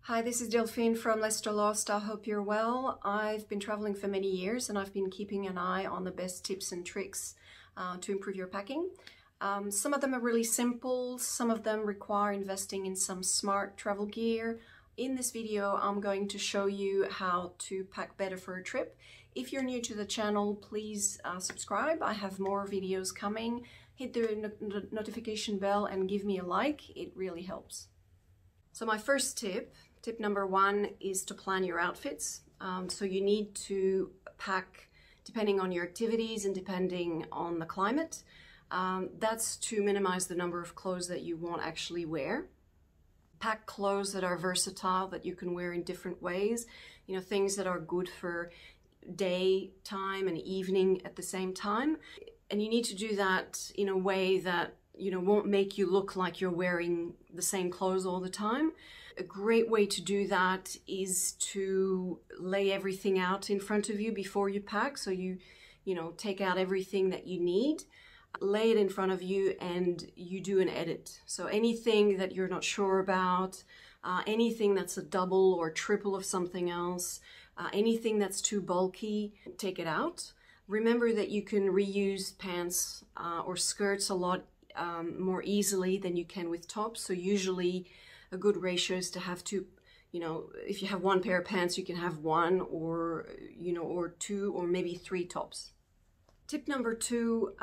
Hi, this is Delphine from Leicester Lost. I hope you're well. I've been traveling for many years and I've been keeping an eye on the best tips and tricks to improve your packing. Some of them are really simple, some of them require investing in some smart travel gear. In this video, I'm going to show you how to pack better for a trip. If you're new to the channel, please subscribe. I have more videos coming. Hit the notification bell and give me a like. It really helps. So my first tip number one is to plan your outfits. So you need to pack depending on your activities and depending on the climate. That's to minimize the number of clothes that you won't actually wear. Pack clothes that are versatile, that you can wear in different ways. You know, things that are good for daytime and evening at the same time. And you need to do that in a way that won't make you look like you're wearing the same clothes all the time. A great way to do that is to lay everything out in front of you before you pack. So you take out everything that you need, lay it in front of you, and you do an edit. So anything that you're not sure about, anything that's a double or triple of something else, anything that's too bulky, take it out. Remember that you can reuse pants or skirts a lot more easily than you can with tops. So usually a good ratio is to have two, if you have one pair of pants, you can have one or two or maybe three tops. Tip number two,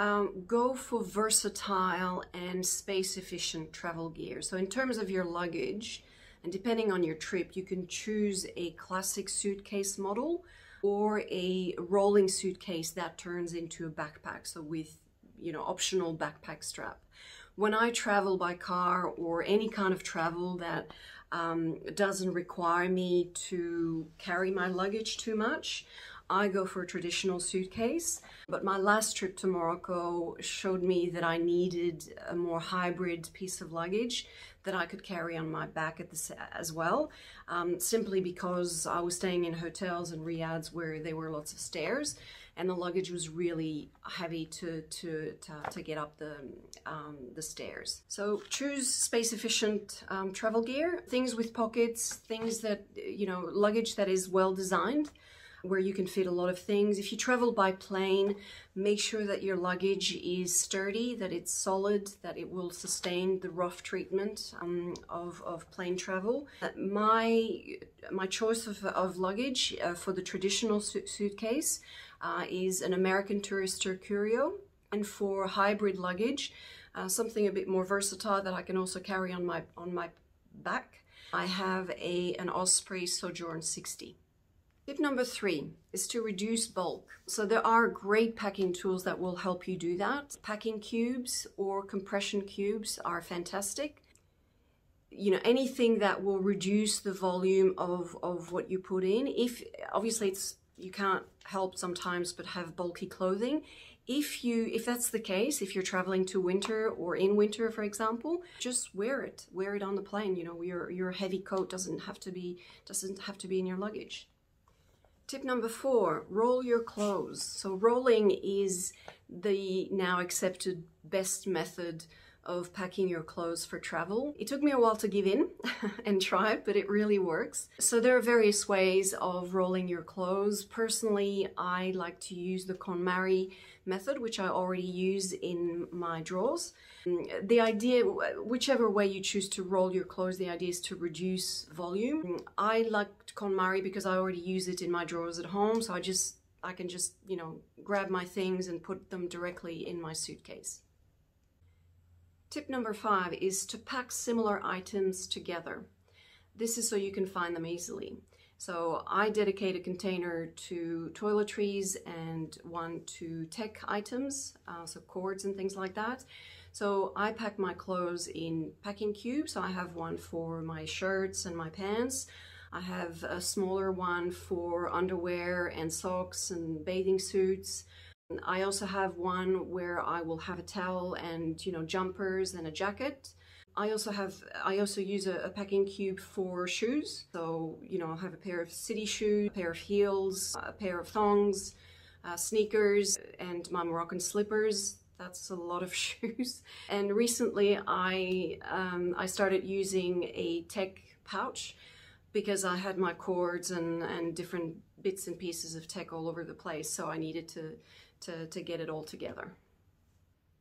go for versatile and space efficient travel gear. So in terms of your luggage, and depending on your trip, you can choose a classic suitcase model or a rolling suitcase that turns into a backpack. So with optional backpack strap. When I travel by car or any kind of travel that doesn't require me to carry my luggage too much, I go for a traditional suitcase. But my last trip to Morocco showed me that I needed a more hybrid piece of luggage that I could carry on my back as well, simply because I was staying in hotels and riads where there were lots of stairs, and the luggage was really heavy to get up the stairs. So choose space efficient travel gear, things with pockets, things that, luggage that is well designed, where you can fit a lot of things. If you travel by plane, make sure that your luggage is sturdy, that it's solid, that it will sustain the rough treatment of plane travel. My choice of luggage for the traditional suitcase is an American Tourister Curio, and for hybrid luggage, something a bit more versatile that I can also carry on my back, I have an Osprey Sojourn 60. Tip number three is to reduce bulk. So there are great packing tools that will help you do that. Packing cubes or compression cubes are fantastic. Anything that will reduce the volume of what you put in. If obviously you can't help sometimes but have bulky clothing. If that's the case, if you're traveling to winter or in winter, for example, just wear it on the plane. Your heavy coat doesn't have to be in your luggage. Tip number four, roll your clothes. So rolling is the now accepted best method of packing your clothes for travel. It took me a while to give in and try it, but it really works. So there are various ways of rolling your clothes. Personally, I like to use the KonMari method, which I already use in my drawers. The idea, whichever way you choose to roll your clothes, the idea is to reduce volume. I like KonMari because I already use it in my drawers at home, so I can just grab my things and put them directly in my suitcase. Tip number five is to pack similar items together. This is so you can find them easily. So I dedicate a container to toiletries and one to tech items, so cords and things like that. So I pack my clothes in packing cubes. So I have one for my shirts and my pants. I have a smaller one for underwear and socks and bathing suits. I also have one where I will have a towel and jumpers and a jacket. I also use a packing cube for shoes. So I'll have a pair of city shoes, a pair of heels, a pair of thongs, sneakers, and my Moroccan slippers. That's a lot of shoes. And recently I started using a tech pouch because I had my cords and different bits and pieces of tech all over the place, so I needed to get it all together.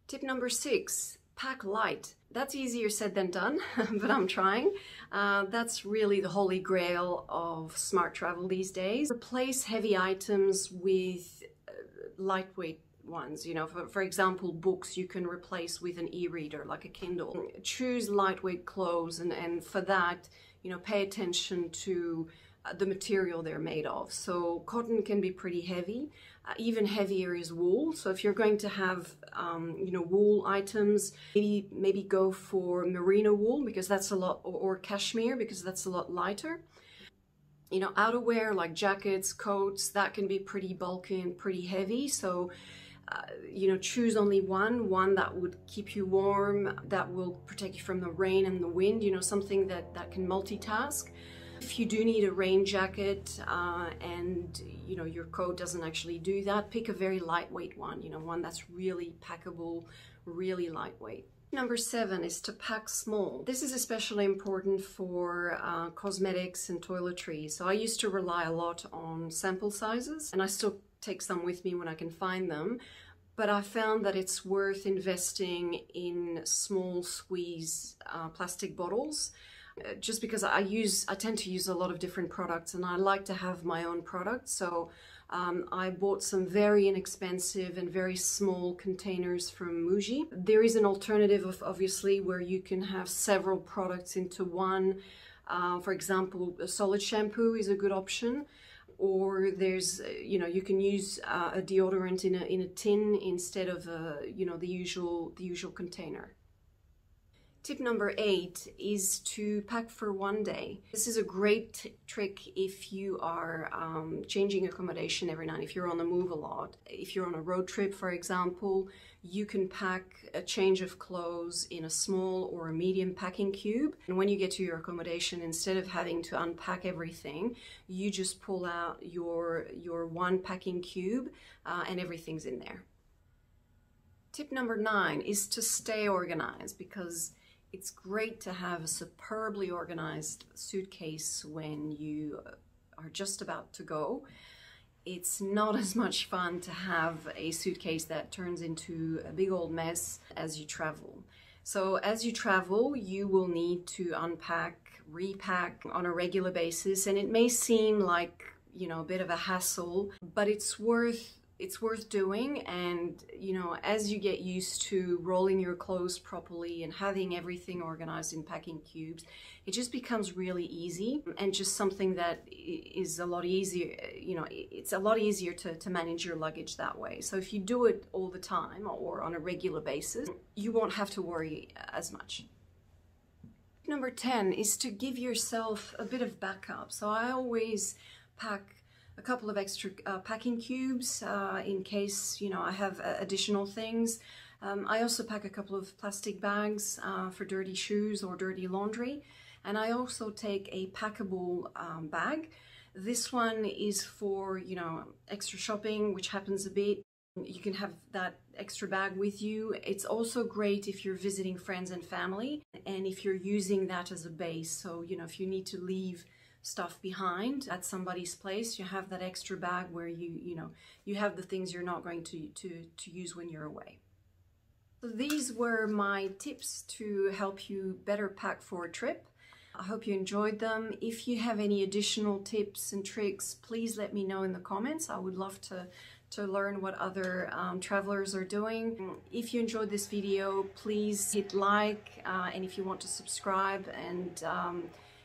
Tip number 6, pack light. That's easier said than done, but I'm trying. That's really the holy grail of smart travel these days. Replace heavy items with lightweight ones. You know, for example, books you can replace with an e-reader like a Kindle. Choose lightweight clothes, and for that, you know, pay attention to the material they're made of. So cotton can be pretty heavy. Even heavier is wool. So if you're going to have, you know, wool items, maybe go for merino wool, because that's a lot, or cashmere, because that's a lot lighter. You know, outerwear like jackets, coats, that can be pretty bulky and pretty heavy. So, you know, choose only one that would keep you warm, that will protect you from the rain and the wind, you know, something that can multitask. If you do need a rain jacket and, you know, your coat doesn't actually do that, pick a very lightweight one, you know, one that's really packable, really lightweight. Number 7 is to pack small. This is especially important for cosmetics and toiletries. So I used to rely a lot on sample sizes, and I still take some with me when I can find them. But I found that it's worth investing in small squeeze plastic bottles. Just because I tend to use a lot of different products, and I like to have my own products. So I bought some very inexpensive and very small containers from Muji. There is an alternative, obviously, where you can have several products into one. For example, a solid shampoo is a good option. Or there's, you know, you can use a deodorant in a tin instead of, you know, the usual container. Tip number 8 is to pack for one day. This is a great trick if you are changing accommodation every night, if you're on the move a lot. If you're on a road trip, for example, you can pack a change of clothes in a small or a medium packing cube. And when you get to your accommodation, instead of having to unpack everything, you just pull out your one packing cube and everything's in there. Tip number 9 is to stay organized, because it's great to have a superbly organized suitcase when you are just about to go. It's not as much fun to have a suitcase that turns into a big old mess as you travel. So as you travel, you will need to unpack, repack on a regular basis, and it may seem like, you know, a bit of a hassle, but it's worth doing. And, you know, as you get used to rolling your clothes properly and having everything organized in packing cubes, it just becomes really easy, and just something that is a lot easier. You know, it's a lot easier to manage your luggage that way. So if you do it all the time or on a regular basis, you won't have to worry as much. Number 10 is to give yourself a bit of backup. So I always pack a couple of extra packing cubes in case, you know, I have additional things. I also pack a couple of plastic bags for dirty shoes or dirty laundry. And I also take a packable bag. This one is for, you know, extra shopping, which happens a bit. You can have that extra bag with you. It's also great if you're visiting friends and family, and if you're using that as a base. So, you know, if you need to leave stuff behind at somebody's place, you have that extra bag where you have the things you're not going to use when you're away. So these were my tips to help you better pack for a trip. I hope you enjoyed them. If you have any additional tips and tricks, please let me know in the comments. I would love to learn what other travelers are doing. If you enjoyed this video, please hit like, and if you want to subscribe and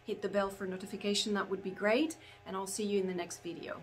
hit the bell for notification, that would be great. And I'll see you in the next video.